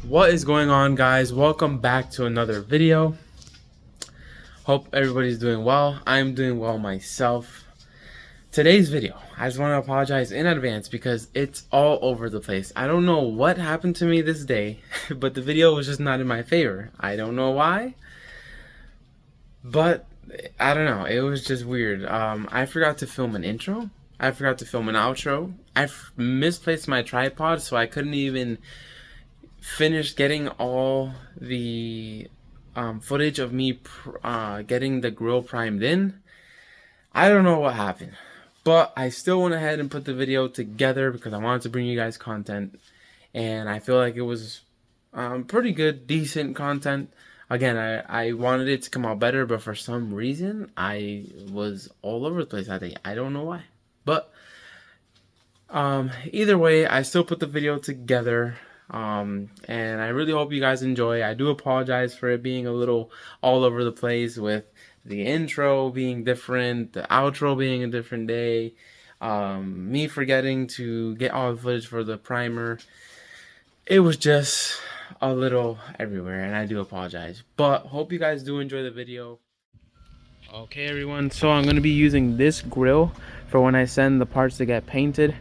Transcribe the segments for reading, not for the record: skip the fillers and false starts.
What is going on, guys? Welcome back to another video. Hope everybody's doing well. I'm doing well myself. Today's video, I just want to apologize in advance because it's all over the place. I don't know what happened to me this day, but the video was just not in my favor. I don't know why, but I don't know. It was just weird. I forgot to film an intro. I forgot to film an outro. I misplaced my tripod, so I couldn't even finish getting all the footage of me getting the grill primed in. I don't know what happened, but I still went ahead and put the video together because I wanted to bring you guys content, and I feel like it was pretty good, decent content. Again, I wanted it to come out better, but for some reason I was all over the place that day. I don't know why, but either way, I still put the video together. And I really hope you guys enjoy. I do apologize for it being a little all over the place, with the intro being different, the outro being a different day, me forgetting to get all the footage for the primer. It was just a little everywhere, and I do apologize, but hope you guys do enjoy the video. Okay everyone, so I'm going to be using this grill for when I send the parts to get painted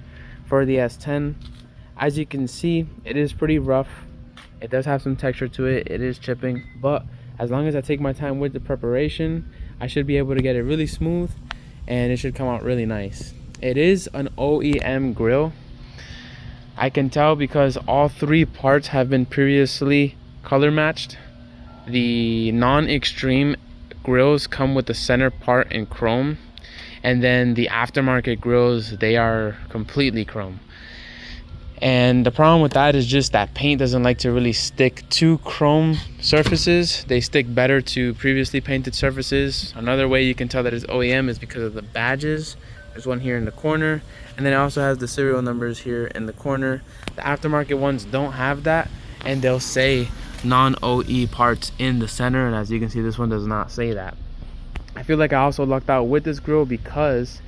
for the S10. As you can see, it is pretty rough. It does have some texture to it. It is chipping, but as long as I take my time with the preparation, I should be able to get it really smooth and it should come out really nice. It is an OEM grill. I can tell because all three parts have been previously color matched. The non-extreme grills come with the center part in chrome, and then the aftermarket grills, they are completely chrome. And the problem with that is just that paint doesn't like to really stick to chrome surfaces. They stick better to previously painted surfaces. Another way you can tell that it's OEM is because of the badges. There's one here in the corner, and then it also has the serial numbers here in the corner. The aftermarket ones don't have that, and they'll say non-OE parts in the center, and as you can see, this one does not say that. I feel like I also lucked out with this grill because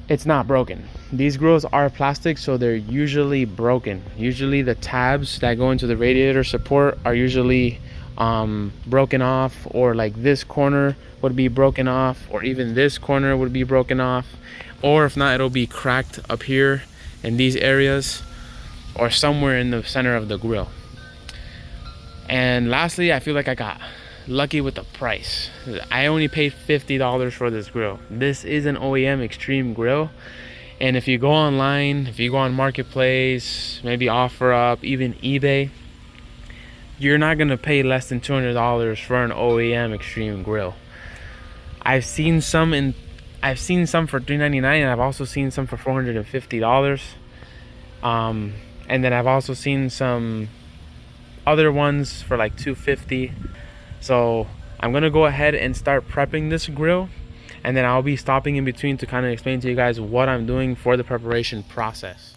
it's not broken. These grills are plastic, so they're usually broken. Usually the tabs that go into the radiator support are usually broken off, or like this corner would be broken off, or even this corner would be broken off, or if not, it'll be cracked up here in these areas or somewhere in the center of the grill. And lastly, I feel like I got lucky with the price. I only paid $50 for this grill. This is an OEM extreme grill, and if you go online, if you go on Marketplace, maybe OfferUp, even eBay, you're not gonna pay less than $200 for an OEM extreme grill. I've seen some for $399, and I've also seen some for $450. And then I've also seen some other ones for like $250. So I'm gonna go ahead and start prepping this grill, and then I'll be stopping in between to kind of explain to you guys what I'm doing for the preparation process.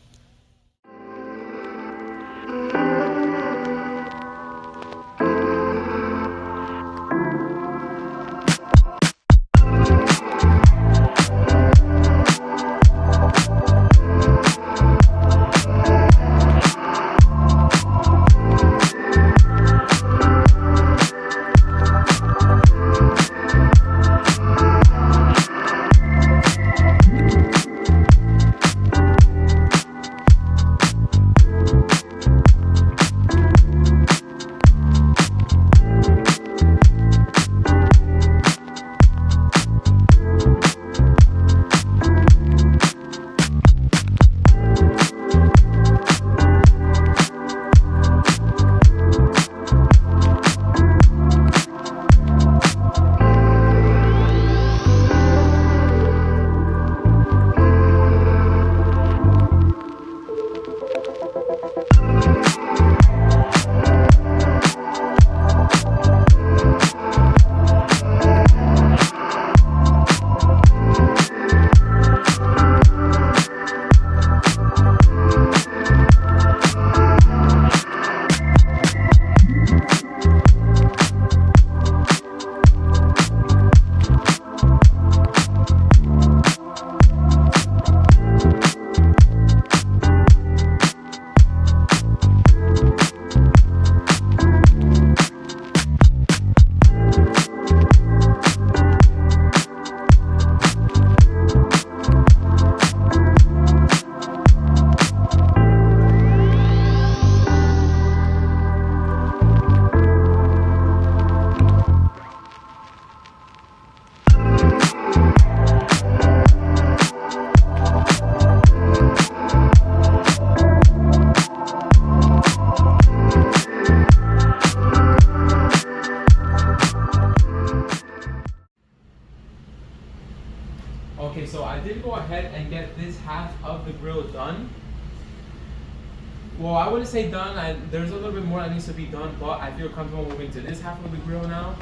Well, I wouldn't say done. There's a little bit more that needs to be done, but I feel comfortable moving to this half of the grill now.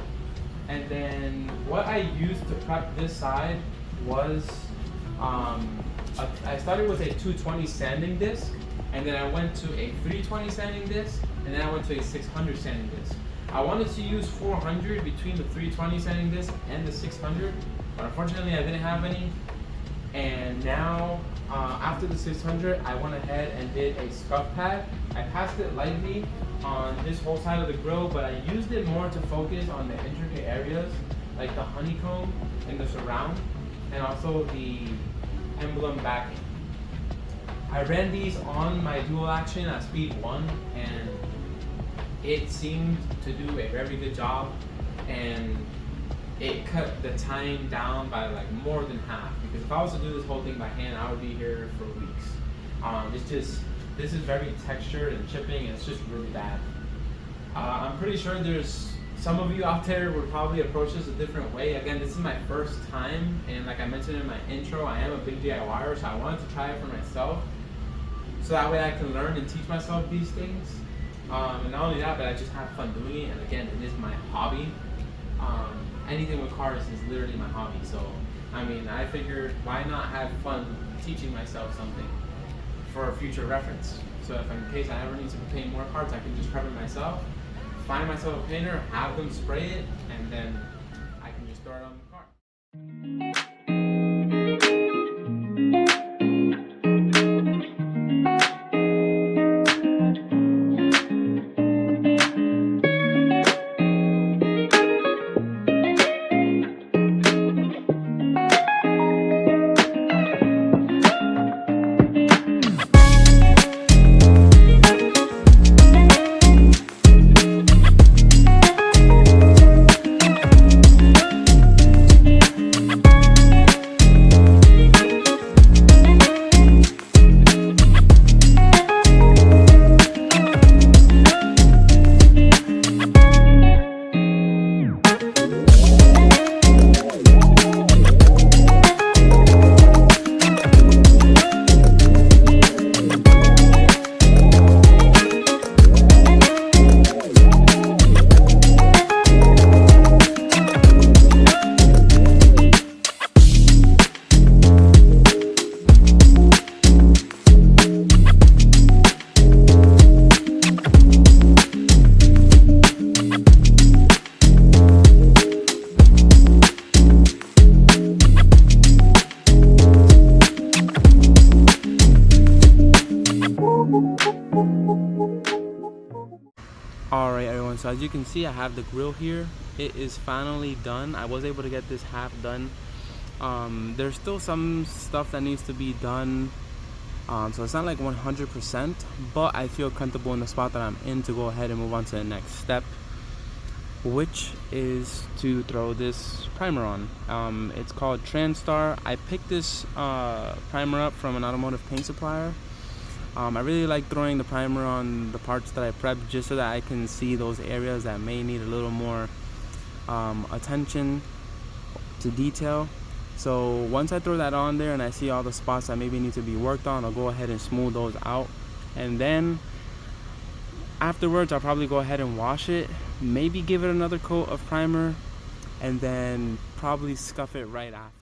And then what I used to prep this side was, I started with a 220 sanding disc, and then I went to a 320 sanding disc, and then I went to a 600 sanding disc. I wanted to use 400 between the 320 sanding disc and the 600, but unfortunately I didn't have any. And now, after the 600, I went ahead and did a scuff pad. I passed it lightly on this whole side of the grill, but I used it more to focus on the intricate areas, like the honeycomb and the surround, and also the emblem backing. I ran these on my dual action at speed 1, and it seemed to do a very good job, and it cut the time down by like more than half, because if I was to do this whole thing by hand, I would be here for weeks. This is very textured and chipping, and it's just really bad. I'm pretty sure there's some of you out there would probably approach this a different way. Again, this is my first time, and like I mentioned in my intro, I am a big DIYer, so I wanted to try it for myself, so that way I can learn and teach myself these things. And not only that, but I just have fun doing it, and again, it is my hobby. Anything with cars is literally my hobby, so I mean, I figured why not have fun teaching myself something for future reference. So if in case I ever need to paint more parts, I can just prep it myself, find myself a painter, have them spray it, and then I can just throw it on the car. Alright everyone, so as you can see, I have the grill here. It is finally done. I was able to get this half done. There's still some stuff that needs to be done, so it's not like 100%, but I feel comfortable in the spot that I'm in to go ahead and move on to the next step, which is to throw this primer on. It's called TransStar. I picked this primer up from an automotive paint supplier. I really like throwing the primer on the parts that I prep, just so that I can see those areas that may need a little more attention to detail. So once I throw that on there and I see all the spots that maybe need to be worked on, I'll go ahead and smooth those out, and then afterwards I'll probably go ahead and wash it, maybe give it another coat of primer, and then probably scuff it right after.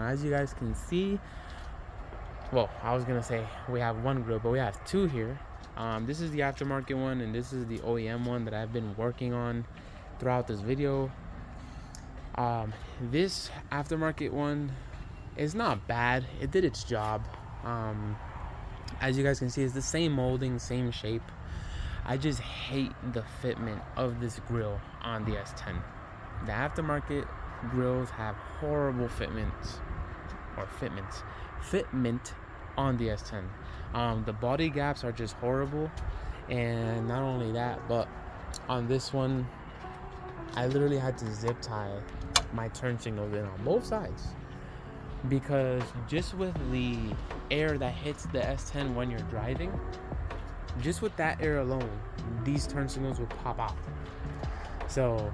As you guys can see, well, I was gonna say we have one grill, but we have two here. This is the aftermarket one, and this is the OEM one that I've been working on throughout this video. This aftermarket one is not bad. It did its job. As you guys can see, it's the same molding, same shape. I just hate the fitment of this grill on the S10. The aftermarket grills have horrible fitment on the S10. The body gaps are just horrible, and not only that, but on this one I literally had to zip tie my turn signals in on both sides, because just with the air that hits the S10 when you're driving, just with that air alone, these turn signals will pop out. So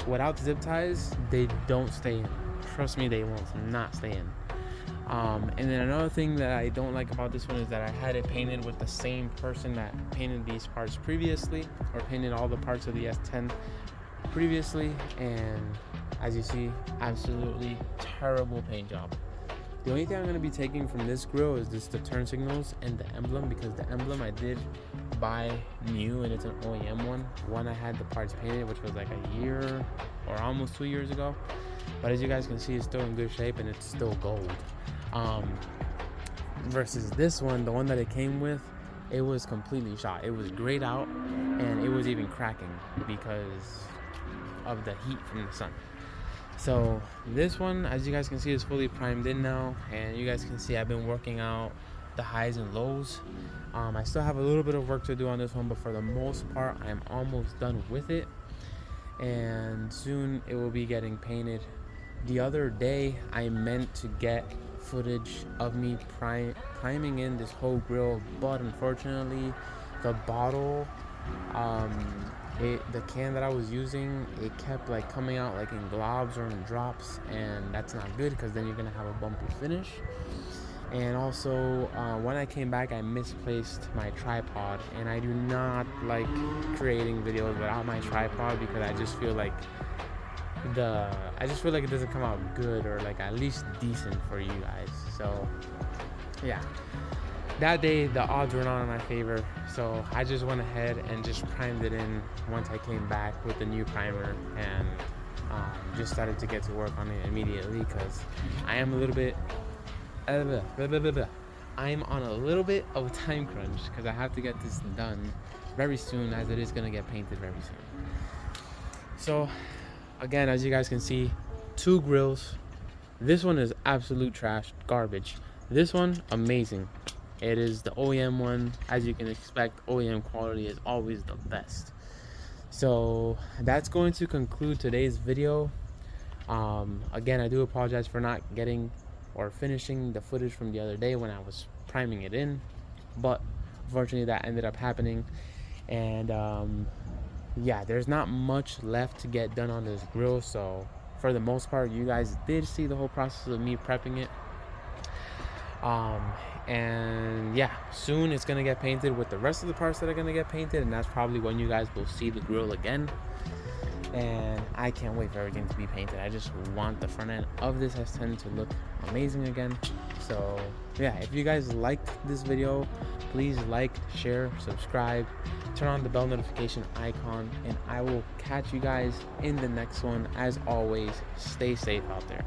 without the zip ties, they don't stay in. Trust me, they will not stay in. And then another thing that I don't like about this one is that I had it painted with the same person that painted these parts previously, or painted all the parts of the S10 previously, and as you see, absolutely terrible paint job. The only thing I'm going to be taking from this grill is just the turn signals and the emblem, because the emblem I did buy new, and it's an OEM one I had the parts painted, which was like a year or almost 2 years ago, but as you guys can see, it's still in good shape and it's still gold. Versus this one, the one that it came with, it was completely shot. It was grayed out, and it was even cracking because of the heat from the sun. So this one, as you guys can see, is fully primed in now, and you guys can see I've been working out the highs and lows. I still have a little bit of work to do on this one, but for the most part, I'm almost done with it, and soon it will be getting painted. The other day, I meant to get footage of me priming in this whole grill, but unfortunately, the bottle, the can that I was using, it kept like coming out like in globs or in drops, and that's not good because then you're gonna have a bumpy finish. And also, when I came back, I misplaced my tripod, and I do not like creating videos without my tripod, because I just feel like it doesn't come out good, or like at least decent for you guys. So yeah, that day the odds were not in my favor, so I just went ahead and just primed it in once I came back with the new primer, and just started to get to work on it immediately, because I am a little bit I'm on a little bit of a time crunch, because I have to get this done very soon, as it is going to get painted very soon. So again, as you guys can see, 2 grills. This one is absolute trash, garbage. This one, amazing. It is the OEM one. As you can expect, OEM quality is always the best. So that's going to conclude today's video. Again, I do apologize for not getting or finishing the footage from the other day when I was priming it in, but unfortunately that ended up happening. And yeah, there's not much left to get done on this grill, so for the most part, you guys did see the whole process of me prepping it. And yeah, soon it's gonna get painted with the rest of the parts that are gonna get painted, and that's probably when you guys will see the grill again. And I can't wait for everything to be painted. I just want the front end of this S10 to look amazing again. So yeah, if you guys liked this video, please like, share, subscribe, turn on the bell notification icon, and I will catch you guys in the next one. As always, stay safe out there.